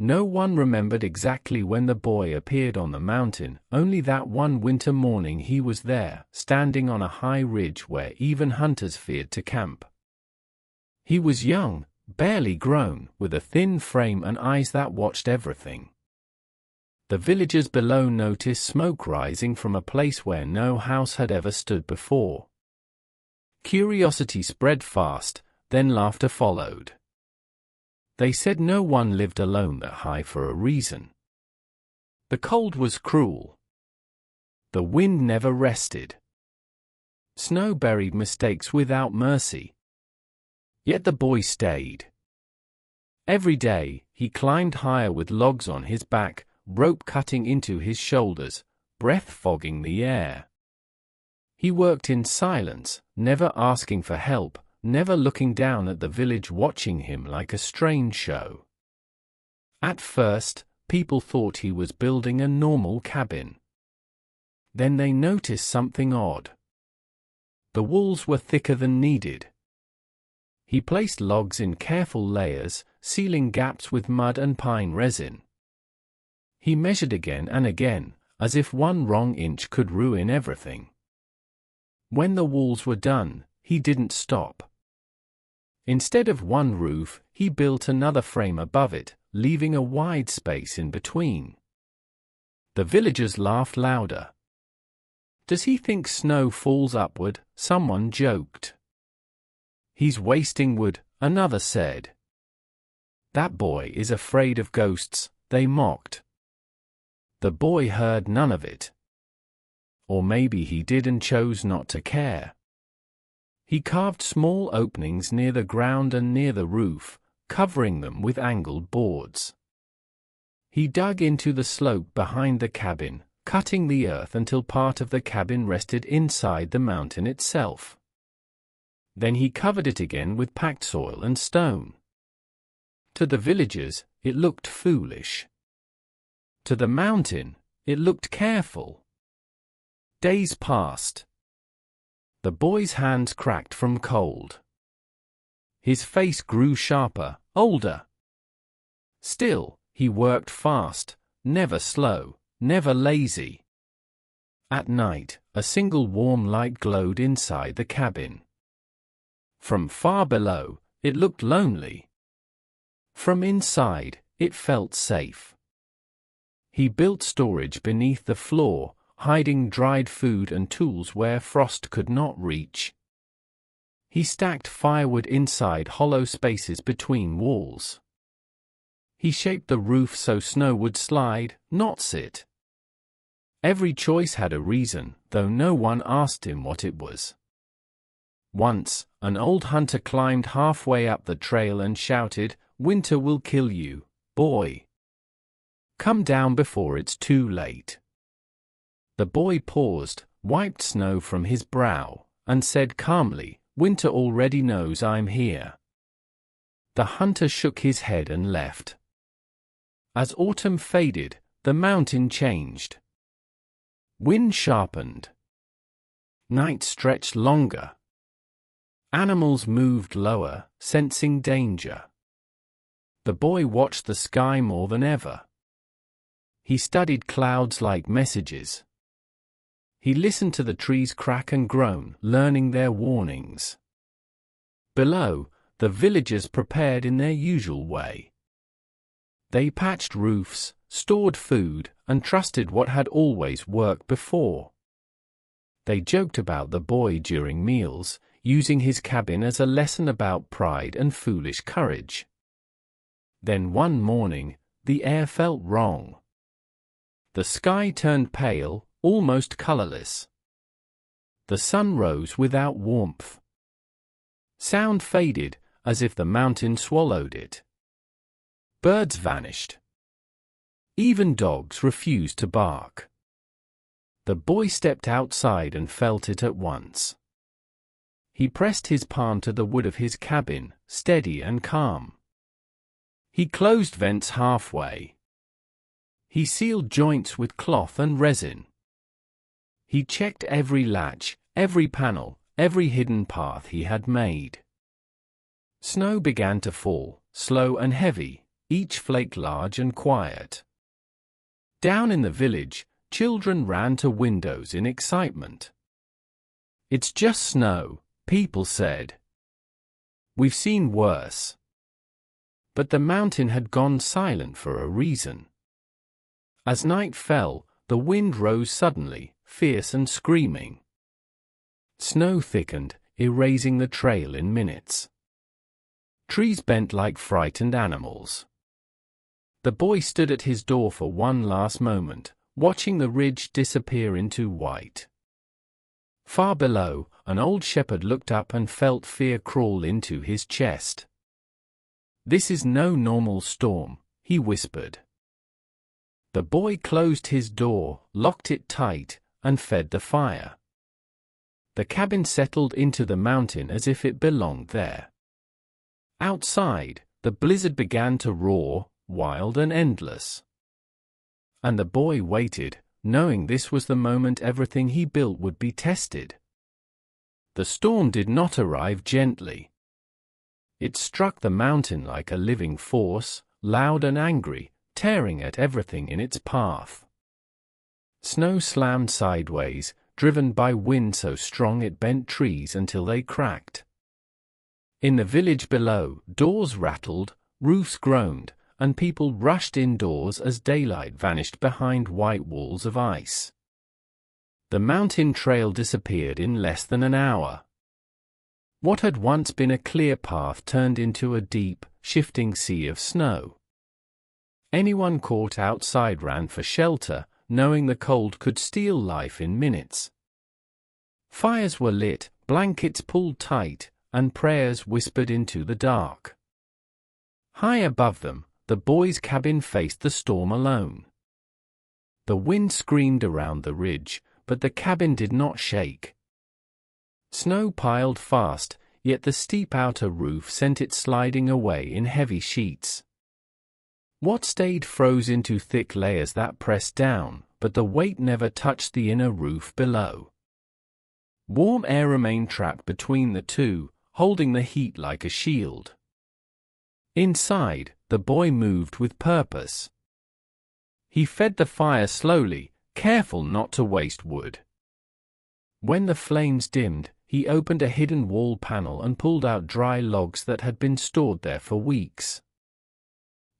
No one remembered exactly when the boy appeared on the mountain, only that one winter morning he was there, standing on a high ridge where even hunters feared to camp. He was young, barely grown, with a thin frame and eyes that watched everything. The villagers below noticed smoke rising from a place where no house had ever stood before. Curiosity spread fast, then laughter followed. They said no one lived alone that high for a reason. The cold was cruel. The wind never rested. Snow buried mistakes without mercy. Yet the boy stayed. Every day, he climbed higher with logs on his back, rope cutting into his shoulders, breath fogging the air. He worked in silence, never asking for help, never looking down at the village watching him like a strange show. At first, people thought he was building a normal cabin. Then they noticed something odd. The walls were thicker than needed. He placed logs in careful layers, sealing gaps with mud and pine resin. He measured again and again, as if one wrong inch could ruin everything. When the walls were done, he didn't stop. Instead of one roof, he built another frame above it, leaving a wide space in between. The villagers laughed louder. "Does he think snow falls upward?" someone joked. "He's wasting wood," another said. "That boy is afraid of ghosts," they mocked. The boy heard none of it. Or maybe he did and chose not to care. He carved small openings near the ground and near the roof, covering them with angled boards. He dug into the slope behind the cabin, cutting the earth until part of the cabin rested inside the mountain itself. Then he covered it again with packed soil and stone. To the villagers, it looked foolish. To the mountain, it looked careful. Days passed. The boy's hands cracked from cold. His face grew sharper, older. Still, he worked fast, never slow, never lazy. At night, a single warm light glowed inside the cabin. From far below, it looked lonely. From inside, it felt safe. He built storage beneath the floor, hiding dried food and tools where frost could not reach. He stacked firewood inside hollow spaces between walls. He shaped the roof so snow would slide, not sit. Every choice had a reason, though no one asked him what it was. Once, an old hunter climbed halfway up the trail and shouted, "Winter will kill you, boy. Come down before it's too late." The boy paused, wiped snow from his brow, and said calmly, "Winter already knows I'm here." The hunter shook his head and left. As autumn faded, the mountain changed. Wind sharpened. Night stretched longer. Animals moved lower, sensing danger. The boy watched the sky more than ever. He studied clouds like messages. He listened to the trees crack and groan, learning their warnings. Below, the villagers prepared in their usual way. They patched roofs, stored food, and trusted what had always worked before. They joked about the boy during meals, using his cabin as a lesson about pride and foolish courage. Then one morning, the air felt wrong. The sky turned pale, almost colorless. The sun rose without warmth. Sound faded, as if the mountain swallowed it. Birds vanished. Even dogs refused to bark. The boy stepped outside and felt it at once. He pressed his palm to the wood of his cabin, steady and calm. He closed vents halfway. He sealed joints with cloth and resin. He checked every latch, every panel, every hidden path he had made. Snow began to fall, slow and heavy, each flake large and quiet. Down in the village, children ran to windows in excitement. "It's just snow," people said. "We've seen worse." But the mountain had gone silent for a reason. As night fell, the wind rose suddenly, fierce and screaming. Snow thickened, erasing the trail in minutes. Trees bent like frightened animals. The boy stood at his door for one last moment, watching the ridge disappear into white. Far below, an old shepherd looked up and felt fear crawl into his chest. "This is no normal storm," he whispered. The boy closed his door, locked it tight, and fed the fire. The cabin settled into the mountain as if it belonged there. Outside, the blizzard began to roar, wild and endless. And the boy waited, knowing this was the moment everything he built would be tested. The storm did not arrive gently. It struck the mountain like a living force, loud and angry, tearing at everything in its path. Snow slammed sideways, driven by wind so strong it bent trees until they cracked. In the village below, doors rattled, roofs groaned, and people rushed indoors as daylight vanished behind white walls of ice. The mountain trail disappeared in less than an hour. What had once been a clear path turned into a deep, shifting sea of snow. Anyone caught outside ran for shelter, knowing the cold could steal life in minutes. Fires were lit, blankets pulled tight, and prayers whispered into the dark. High above them, the boys' cabin faced the storm alone. The wind screamed around the ridge, but the cabin did not shake. Snow piled fast, yet the steep outer roof sent it sliding away in heavy sheets. What stayed froze into thick layers that pressed down, but the weight never touched the inner roof below. Warm air remained trapped between the two, holding the heat like a shield. Inside, the boy moved with purpose. He fed the fire slowly, careful not to waste wood. When the flames dimmed, he opened a hidden wall panel and pulled out dry logs that had been stored there for weeks.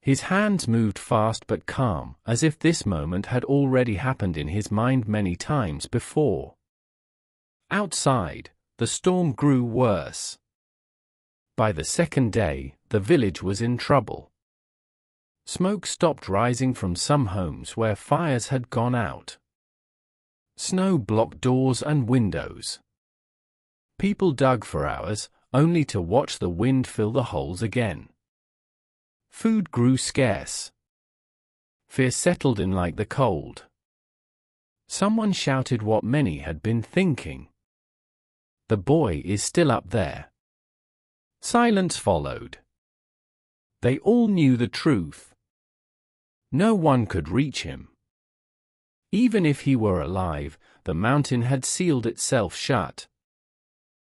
His hands moved fast but calm, as if this moment had already happened in his mind many times before. Outside, the storm grew worse. By the second day, the village was in trouble. Smoke stopped rising from some homes where fires had gone out. Snow blocked doors and windows. People dug for hours, only to watch the wind fill the holes again. Food grew scarce. Fear settled in like the cold. Someone shouted what many had been thinking. "The boy is still up there." Silence followed. They all knew the truth. No one could reach him. Even if he were alive, the mountain had sealed itself shut.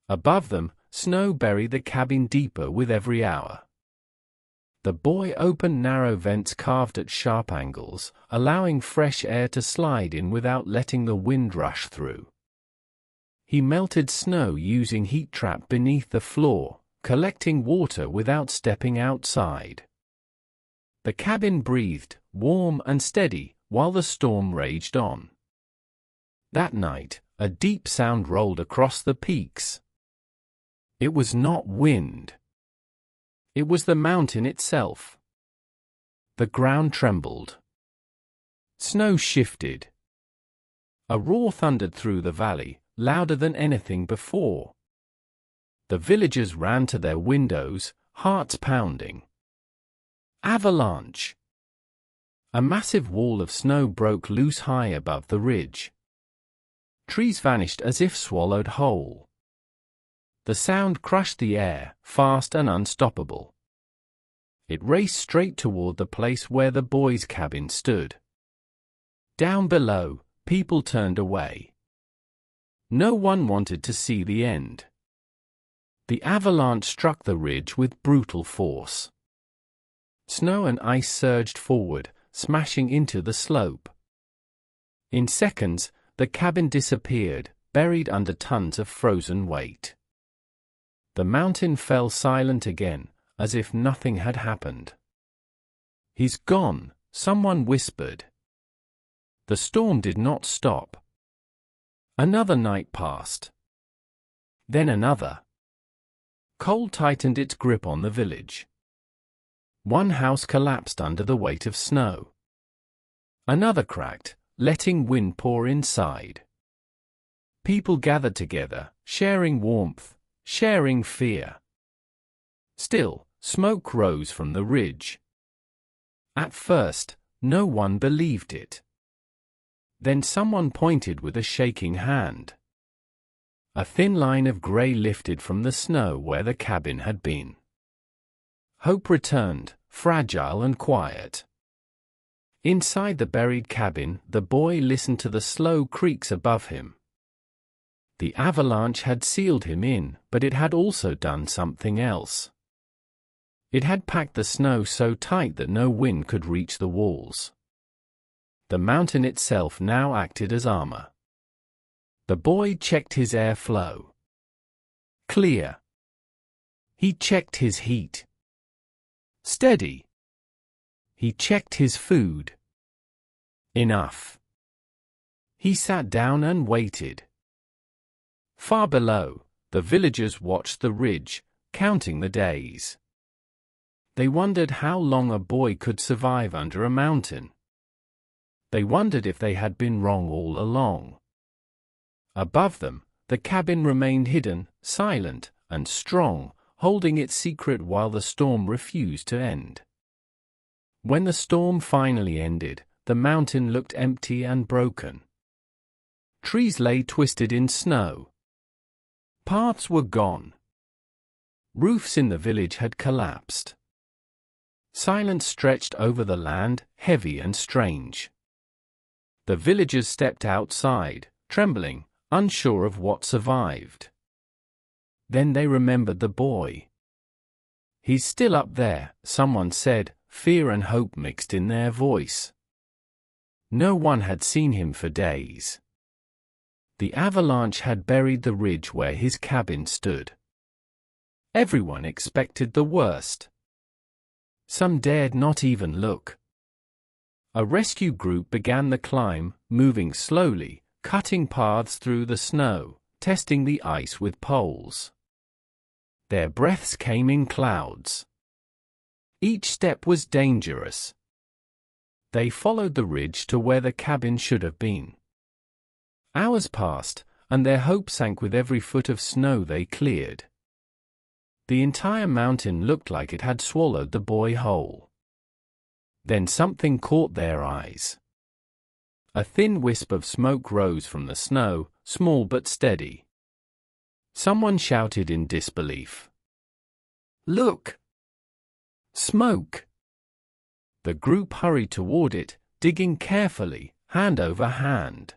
Above them, snow buried the cabin deeper with every hour. The boy opened narrow vents carved at sharp angles, allowing fresh air to slide in without letting the wind rush through. He melted snow using heat trap beneath the floor, collecting water without stepping outside. The cabin breathed, warm and steady, while the storm raged on. That night, a deep sound rolled across the peaks. It was not wind. It was the mountain itself. The ground trembled. Snow shifted. A roar thundered through the valley, louder than anything before. The villagers ran to their windows, hearts pounding. Avalanche! A massive wall of snow broke loose high above the ridge. Trees vanished as if swallowed whole. The sound crushed the air, fast and unstoppable. It raced straight toward the place where the boys' cabin stood. Down below, people turned away. No one wanted to see the end. The avalanche struck the ridge with brutal force. Snow and ice surged forward, smashing into the slope. In seconds, the cabin disappeared, buried under tons of frozen weight. The mountain fell silent again, as if nothing had happened. "He's gone," someone whispered. The storm did not stop. Another night passed. Then another. Cold tightened its grip on the village. One house collapsed under the weight of snow. Another cracked, letting wind pour inside. People gathered together, sharing warmth, sharing fear. Still, smoke rose from the ridge. At first, no one believed it. Then someone pointed with a shaking hand. A thin line of grey lifted from the snow where the cabin had been. Hope returned, fragile and quiet. Inside the buried cabin, the boy listened to the slow creaks above him. The avalanche had sealed him in, but it had also done something else. It had packed the snow so tight that no wind could reach the walls. The mountain itself now acted as armor. The boy checked his airflow. Clear. He checked his heat. Steady. He checked his food. Enough. He sat down and waited. Far below, the villagers watched the ridge, counting the days. They wondered how long a boy could survive under a mountain. They wondered if they had been wrong all along. Above them, the cabin remained hidden, silent, and strong, holding its secret while the storm refused to end. When the storm finally ended, the mountain looked empty and broken. Trees lay twisted in snow. Paths were gone. Roofs in the village had collapsed. Silence stretched over the land, heavy and strange. The villagers stepped outside, trembling, unsure of what survived. Then they remembered the boy. "He's still up there," someone said, fear and hope mixed in their voice. No one had seen him for days. The avalanche had buried the ridge where his cabin stood. Everyone expected the worst. Some dared not even look. A rescue group began the climb, moving slowly, cutting paths through the snow, testing the ice with poles. Their breaths came in clouds. Each step was dangerous. They followed the ridge to where the cabin should have been. Hours passed, and their hope sank with every foot of snow they cleared. The entire mountain looked like it had swallowed the boy whole. Then something caught their eyes. A thin wisp of smoke rose from the snow, small but steady. Someone shouted in disbelief. "Look! Smoke!" The group hurried toward it, digging carefully, hand over hand.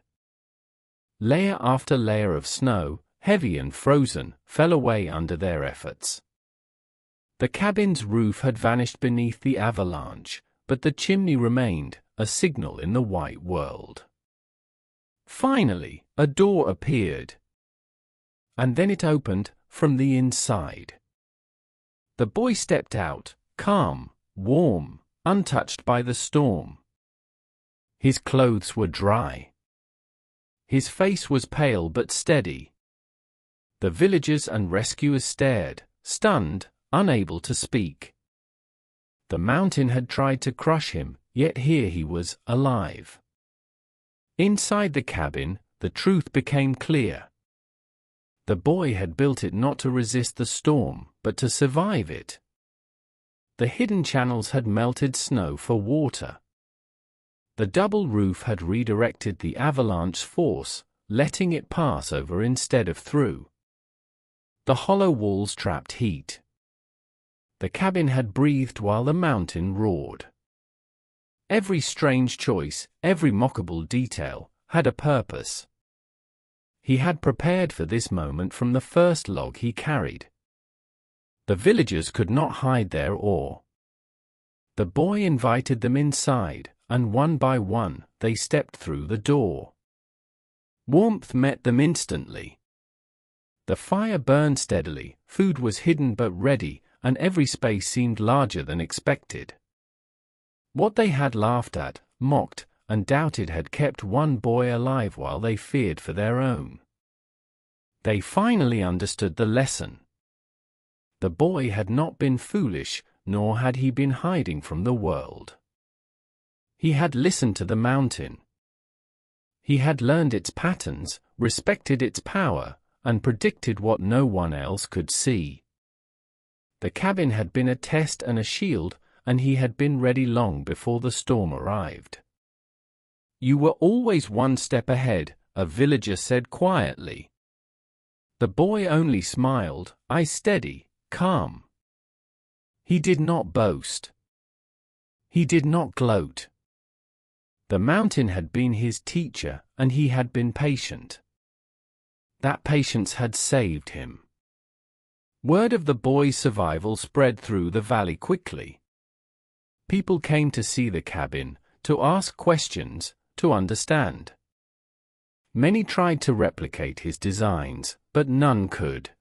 Layer after layer of snow, heavy and frozen, fell away under their efforts. The cabin's roof had vanished beneath the avalanche, but the chimney remained, a signal in the white world. Finally, a door appeared. And then it opened, from the inside. The boy stepped out, calm, warm, untouched by the storm. His clothes were dry. His face was pale but steady. The villagers and rescuers stared, stunned, unable to speak. The mountain had tried to crush him, yet here he was, alive. Inside the cabin, the truth became clear. The boy had built it not to resist the storm, but to survive it. The hidden channels had melted snow for water. The double roof had redirected the avalanche force, letting it pass over instead of through. The hollow walls trapped heat. The cabin had breathed while the mountain roared. Every strange choice, every mockable detail, had a purpose. He had prepared for this moment from the first log he carried. The villagers could not hide their awe. The boy invited them inside, and one by one, they stepped through the door. Warmth met them instantly. The fire burned steadily, food was hidden but ready, and every space seemed larger than expected. What they had laughed at, mocked, and doubted had kept one boy alive while they feared for their own. They finally understood the lesson. The boy had not been foolish, nor had he been hiding from the world. He had listened to the mountain. He had learned its patterns, respected its power, and predicted what no one else could see. The cabin had been a test and a shield, and he had been ready long before the storm arrived. "You were always one step ahead," a villager said quietly. The boy only smiled, eyes steady, calm. He did not boast. He did not gloat. The mountain had been his teacher, and he had been patient. That patience had saved him. Word of the boy's survival spread through the valley quickly. People came to see the cabin, to ask questions, to understand. Many tried to replicate his designs, but none could.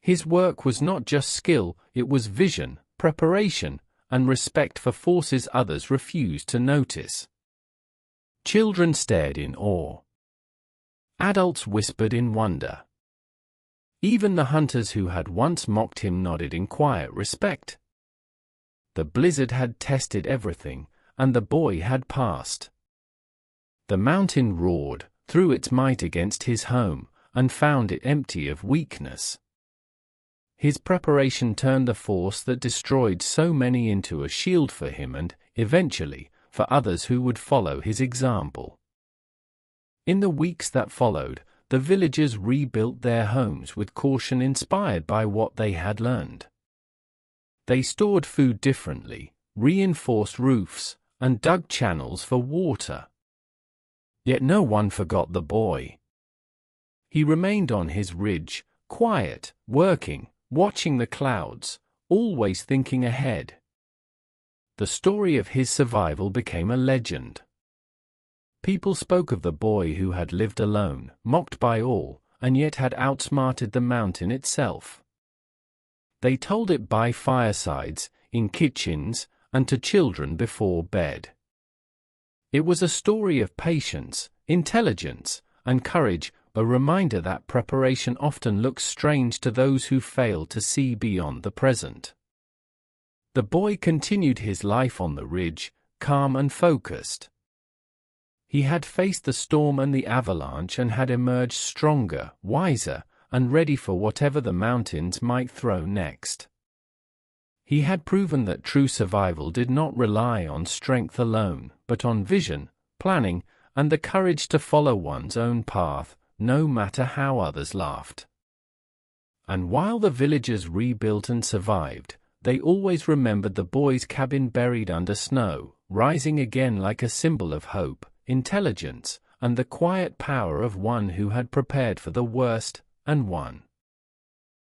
His work was not just skill, it was vision, preparation, and respect for forces others refused to notice. Children stared in awe. Adults whispered in wonder. Even the hunters who had once mocked him nodded in quiet respect. The blizzard had tested everything, and the boy had passed. The mountain roared, threw its might against his home, and found it empty of weakness. His preparation turned the force that destroyed so many into a shield for him and, eventually, for others who would follow his example. In the weeks that followed, the villagers rebuilt their homes with caution inspired by what they had learned. They stored food differently, reinforced roofs, and dug channels for water. Yet no one forgot the boy. He remained on his ridge, quiet, working, watching the clouds, always thinking ahead. The story of his survival became a legend. People spoke of the boy who had lived alone, mocked by all, and yet had outsmarted the mountain itself. They told it by firesides, in kitchens, and to children before bed. It was a story of patience, intelligence, and courage, a reminder that preparation often looks strange to those who fail to see beyond the present. The boy continued his life on the ridge, calm and focused. He had faced the storm and the avalanche and had emerged stronger, wiser, and ready for whatever the mountains might throw next. He had proven that true survival did not rely on strength alone, but on vision, planning, and the courage to follow one's own path, no matter how others laughed. And while the villagers rebuilt and survived, they always remembered the boy's cabin buried under snow, rising again like a symbol of hope, intelligence, and the quiet power of one who had prepared for the worst and won.